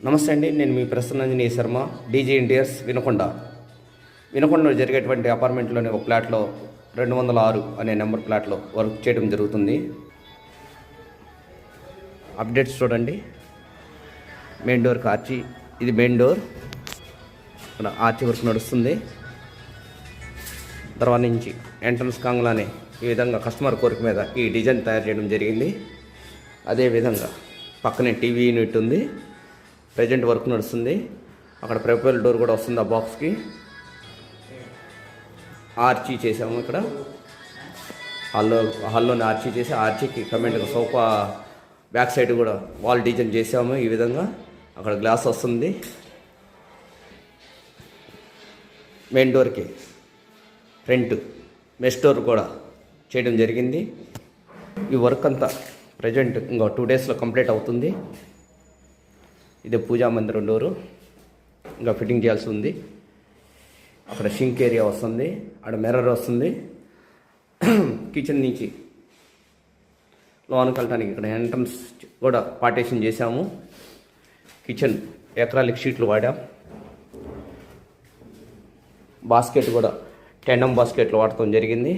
నమస్తే అండి, నేను మీ ప్రసన్నాంజనేయ శర్మ, డీజీ ఇంటీరియర్స్ వినకొండలో జరిగేటువంటి అపార్ట్మెంట్లోని ఒక ఫ్లాట్లో 206 అనే నెంబర్ ఫ్లాట్లో వర్క్ చేయడం జరుగుతుంది. అప్డేట్స్ చూడండి. మెయిన్ డోర్కి ఆర్చి, ఇది మెయిన్ డోర్, ఇక్కడ ఆర్చి వర్క్ నడుస్తుంది. తర్వాత నుంచి ఎంట్రన్స్ కాంగ్లానే ఈ విధంగా కస్టమర్ కోరిక మీద ఈ డిజైన్ తయారు చేయడం జరిగింది. అదేవిధంగా పక్కనే టీవీ యూనిట్ ఉంది, ప్రజెంట్ వర్క్ నడుస్తుంది. అక్కడ ప్రొపైల్ డోర్ కూడా వస్తుంది. ఆ బాక్స్కి ఆర్చీ చేసాము. ఇక్కడ హాల్లోనే ఆర్చీ చేసి ఆర్చీకి కమెంట్గా సోఫా బ్యాక్ సైడ్ కూడా వాల్ డిజైన్ చేసాము. ఈ విధంగా అక్కడ గ్లాస్ వస్తుంది. మెయిన్ డోర్కి ఫ్రంట్ మెష్ డోర్ కూడా చేయడం జరిగింది. ఈ వర్క్ అంతా ప్రజెంట్ ఇంకా 2 డేస్లో కంప్లీట్ అవుతుంది. ఇదే పూజా మందిరం డోరు, ఇంకా ఫిట్టింగ్ చేయాల్సి ఉంది. అక్కడ షింక్ ఏరియా వస్తుంది, అక్కడ మిర్రర్ వస్తుంది. కిచెన్ నుంచి లోనికి వెళ్ళటానికి ఇక్కడ ఎంట్రన్స్ కూడా పార్టీషన్ చేశాము. కిచెన్ ఎక్రాలిక్ షీట్లు వాడాం. బాస్కెట్ కూడా టెండమ్ బాస్కెట్లు వాడటం జరిగింది.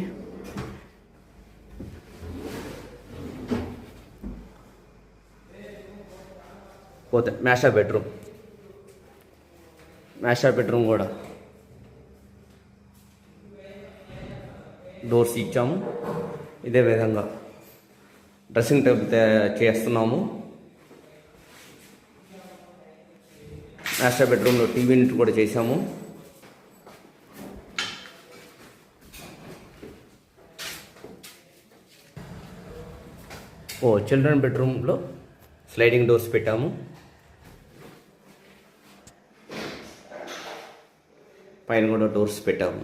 పోతే మాస్టర్ బెడ్రూమ్ కూడా డోర్స్ ఇచ్చాము. ఇదే విధంగా డ్రెస్సింగ్ టేబుల్ చేస్తున్నాము. మాస్టర్ బెడ్రూమ్లో టీవీ యూనిట్ కూడా చేసాము. చిల్డ్రన్ బెడ్రూమ్లో స్లైడింగ్ డోర్స్ పెట్టాము. పైన కూడా డోర్స్ పెట్టాము.